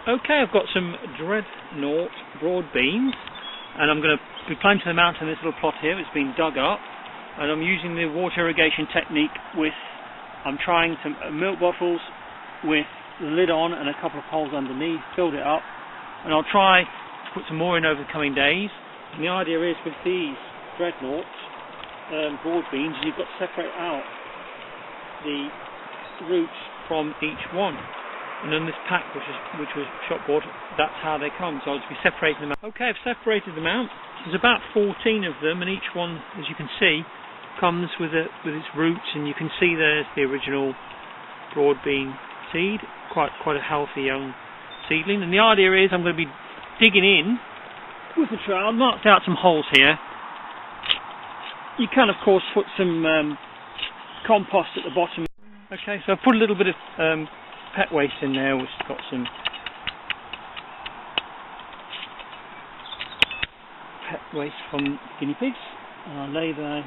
Okay, I've got some dreadnought broad beans, and I'm going to be planting them out in this little plot here. It's been dug up, and I'm using the water irrigation technique with, I'm trying some milk bottles with the lid on and a couple of holes underneath, filled it up, and I'll try to put some more in over the coming days. And the idea is with these dreadnoughts, broad beans, you've got to separate out the roots from each one. And then this pack, which was shop bought, that's how they come. So I'll just be separating them out. Okay, I've separated them out. There's about 14 of them, and each one, as you can see, comes with its roots, and you can see there's the original broad bean seed, quite a healthy young seedling. And the idea is I'm going to be digging in with the trowel. I've marked out some holes here. You can, of course, put some compost at the bottom. Okay, so I've put a little bit of pet waste in there, which has got some pet waste from guinea pigs, and I'll lay the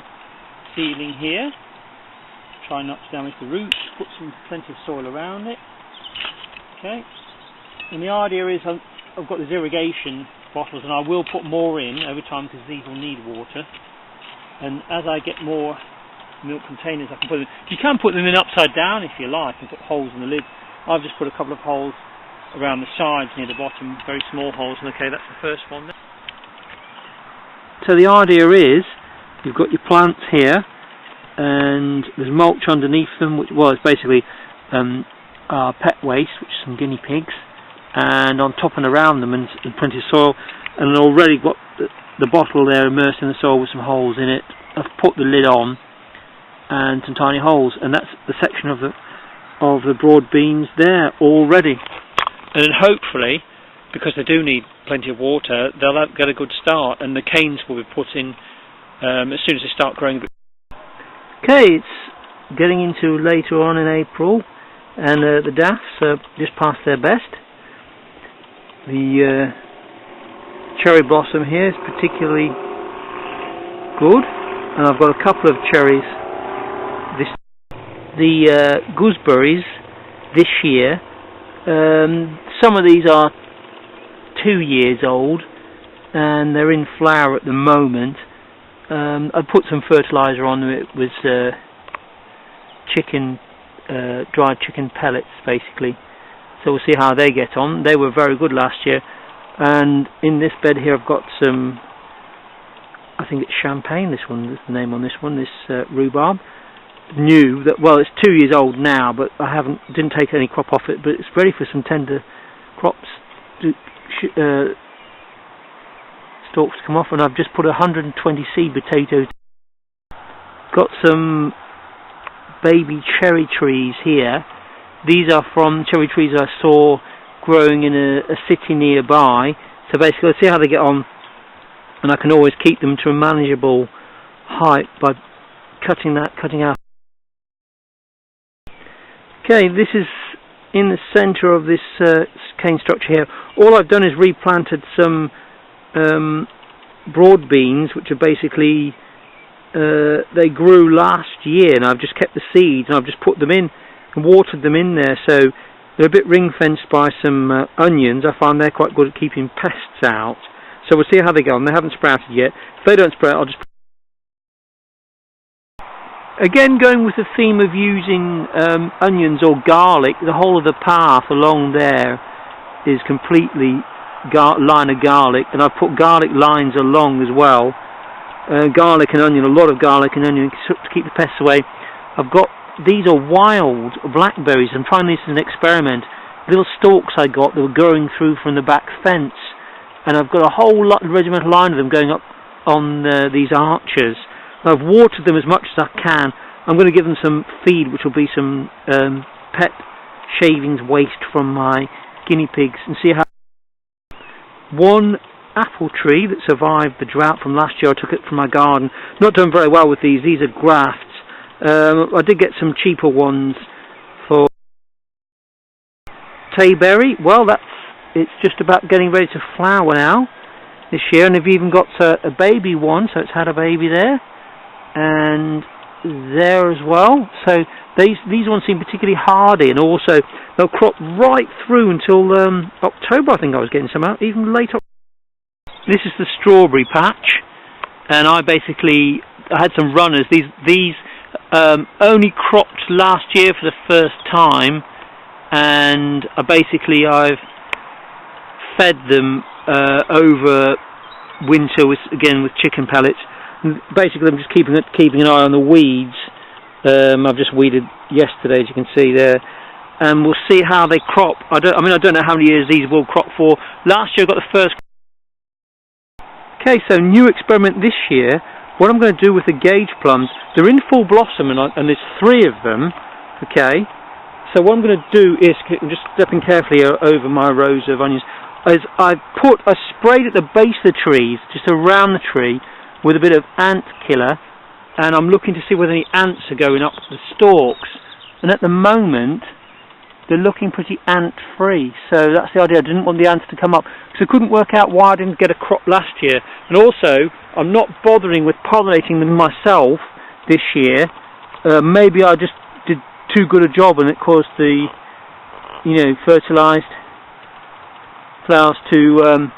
seedling here, try not to damage the roots, put plenty of soil around it. Okay, and the idea is I've got these irrigation bottles, and I will put more in over time because these will need water, and as I get more milk containers I can put them in. You can put them in upside down if you like and put holes in the lid. I've just put a couple of holes around the sides near the bottom, very small holes, and okay, that's the first one there. So the idea is, you've got your plants here, and there's mulch underneath them, which was basically pet waste, which is some guinea pigs, and on top and around them, and plenty of soil, and already got the bottle there immersed in the soil with some holes in it. I've put the lid on, and some tiny holes, and that's the section of the broad beans there already. And then hopefully, because they do need plenty of water, they'll get a good start, and the canes will be put in as soon as they start growing a bit. Okay, it's getting into later on in April, and the daffs are just past their best. The cherry blossom here is particularly good, and I've got a couple of cherries. The gooseberries this year, some of these are 2 years old and they're in flower at the moment. I put some fertiliser on them. It was dried chicken pellets basically, so we'll see how they get on. They were very good last year, and in this bed here I've got some, I think it's champagne, this one, that's the name on this one, this rhubarb. New, that, well, it's 2 years old now, but I didn't take any crop off it, but it's ready for some tender crops stalks to come off, and I've just put 120 seed potatoes. Got some baby cherry trees here. These are from cherry trees I saw growing in a city nearby, so basically let's see how they get on, and I can always keep them to a manageable height by cutting out. Okay, this is in the centre of this cane structure here. All I've done is replanted some broad beans, which are basically, they grew last year, and I've just kept the seeds, and I've just put them in and watered them in there, so they're a bit ring fenced by some onions. I find they're quite good at keeping pests out, so we'll see how they go on. They haven't sprouted yet. If they don't sprout, I'll just... Again, going with the theme of using onions or garlic, the whole of the path along there is completely line of garlic, and I've put garlic lines along as well. Garlic and onion, a lot of garlic and onion to keep the pests away. These are wild blackberries. I'm trying this as an experiment. Little stalks I got that were growing through from the back fence, and I've got a whole regimental line of them going up on these arches. I've watered them as much as I can. I'm going to give them some feed, which will be some pet shavings waste from my guinea pigs, and see how... One apple tree that survived the drought from last year, I took it from my garden. Not done very well with these are grafts. I did get some cheaper ones for tayberry. Well, it's just about getting ready to flower now this year, and I've even got a baby one, so it's had a baby there and there as well. So these ones seem particularly hardy, and also they'll crop right through until October. I think I was getting some out, even late October. This is the strawberry patch, and I had some runners. These only cropped last year for the first time, and I've fed them over winter with chicken pellets. And basically, I'm just keeping an eye on the weeds. I've just weeded yesterday, as you can see there, and we'll see how they crop. I don't know how many years these will crop for. Last year I got the first. Okay, so new experiment this year. What I'm going to do with the gauge plums, they're in full blossom, and there's 3 of them. Okay, so what I'm going to do is, I'm just stepping carefully over my rows of onions, is I sprayed at the base of the trees, just around the tree, with a bit of ant killer, and I'm looking to see whether any ants are going up the stalks. And at the moment, they're looking pretty ant-free, so that's the idea. I didn't want the ants to come up, because I couldn't work out why I didn't get a crop last year. And also, I'm not bothering with pollinating them myself this year. Maybe I just did too good a job, and it caused the, fertilised flowers to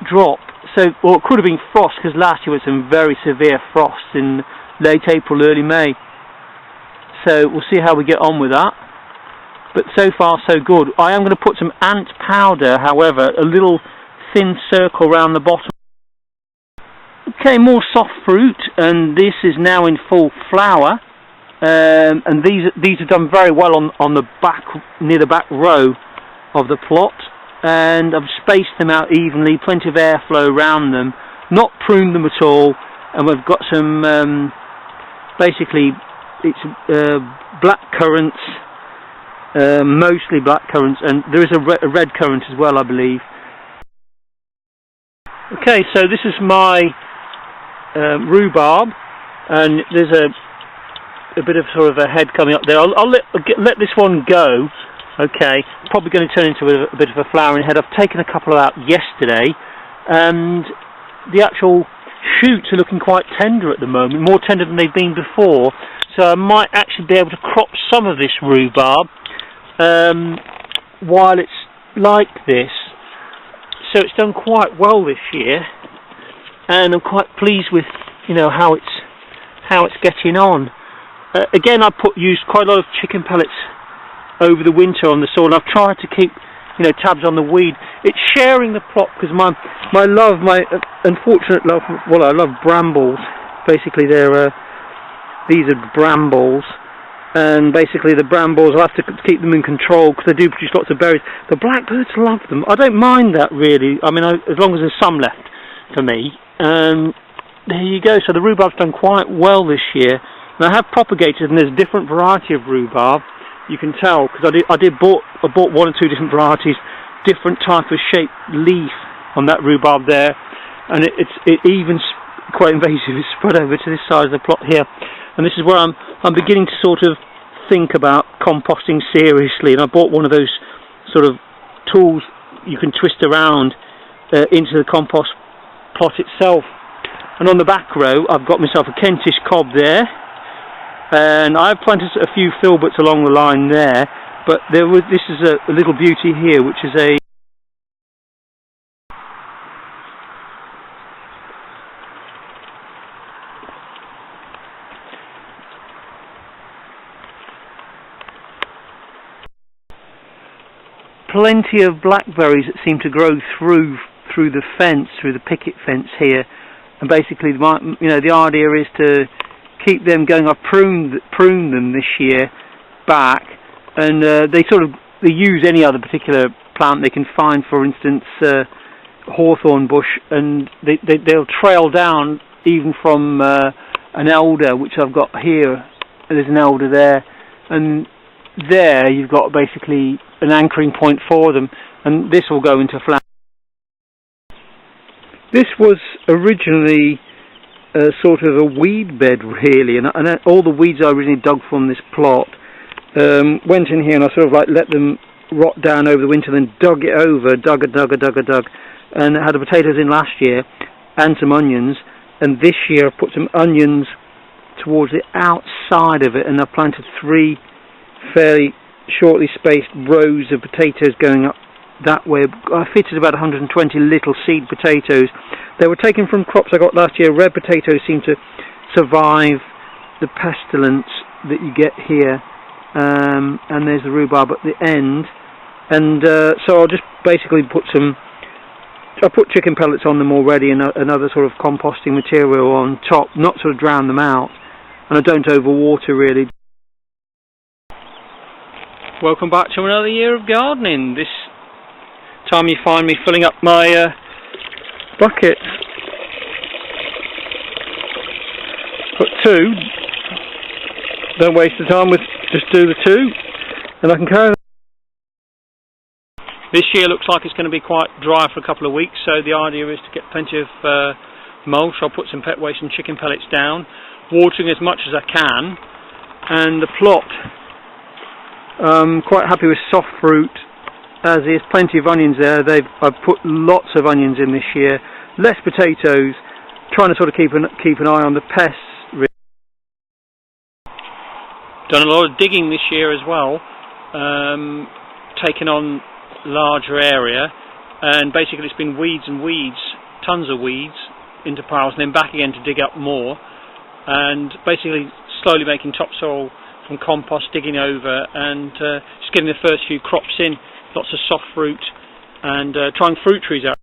drop. So, or it could have been frost, because last year was some very severe frosts in late April, early May. So we'll see how we get on with that. But so far so good. I am going to put some ant powder, however, a little thin circle around the bottom. Okay, more soft fruit, and this is now in full flower. And these have done very well on the back, near the back row of the plot. And I've spaced them out evenly, plenty of airflow around them, not pruned them at all. And we've got some, basically, it's blackcurrants. Mostly blackcurrants, and there is a red currant as well, I believe. Okay, so this is my rhubarb, and there's a bit of sort of a head coming up there. I'll let this one go. Okay, probably going to turn into a bit of a flowering head. I've taken a couple out yesterday, and the actual shoots are looking quite tender at the moment, more tender than they've been before. So I might actually be able to crop some of this rhubarb while it's like this. So it's done quite well this year, and I'm quite pleased with how it's getting on. Again, I used quite a lot of chicken pellets over the winter on the soil, and I've tried to keep tabs on the weed. It's sharing the plot, because my unfortunate love, well, I love brambles. Basically, these are brambles. And basically the brambles, I have to keep them in control because they do produce lots of berries. The blackbirds love them. I don't mind that really. I mean, as long as there's some left for me. There you go. So the rhubarb's done quite well this year. And I have propagated, and there's a different variety of rhubarb. You can tell because I bought 1 or 2 different varieties, different type of shaped leaf on that rhubarb there, and it even quite invasive. It's spread over to this side of the plot here. And this is where I'm beginning to sort of think about composting seriously. And I bought one of those sort of tools you can twist around into the compost plot itself. And on the back row, I've got myself a Kentish cob there, and I've planted a few filberts along the line there. But this is a little beauty here, which is a plenty of blackberries that seem to grow through the fence, through the picket fence here, and basically, the idea is to keep them going. I've pruned them this year back, and they use any other particular plant they can find. For instance, hawthorn bush, and they'll trail down even from an elder, which I've got here. There's an elder there, and there you've got basically an anchoring point for them, and this will go into flower. This was originally sort of a weed bed really, and all the weeds I originally dug from this plot went in here, and I sort of let them rot down over the winter, then dug it over, dug, and I had the potatoes in last year and some onions, and this year I put some onions towards the outside of it, and I planted 3 fairly shortly spaced rows of potatoes going up that way. I fitted about 120 little seed potatoes. They were taken from crops I got last year. Red potatoes seem to survive the pestilence that you get here, and there's the rhubarb at the end, and so I'll just basically put I put chicken pellets on them already, and another sort of composting material on top, not sort of drown them out, and I don't overwater really. Welcome back to another year of gardening. This time you find me filling up my bucket. Put 2. Don't waste the time with, just do the 2 and I can carry them. This year looks like it's going to be quite dry for a couple of weeks, so the idea is to get plenty of mulch. I'll put some pet waste and chicken pellets down, watering as much as I can, and the plot, quite happy with soft fruit, as is plenty of onions there. I've put lots of onions in this year, less potatoes, trying to sort of keep an eye on the pests. Done a lot of digging this year as well, taken on larger area, and basically it's been weeds and weeds, tons of weeds into piles, and then back again to dig up more, and basically slowly making topsoil from compost, digging over, and just getting the first few crops in, lots of soft fruit, and trying fruit trees out.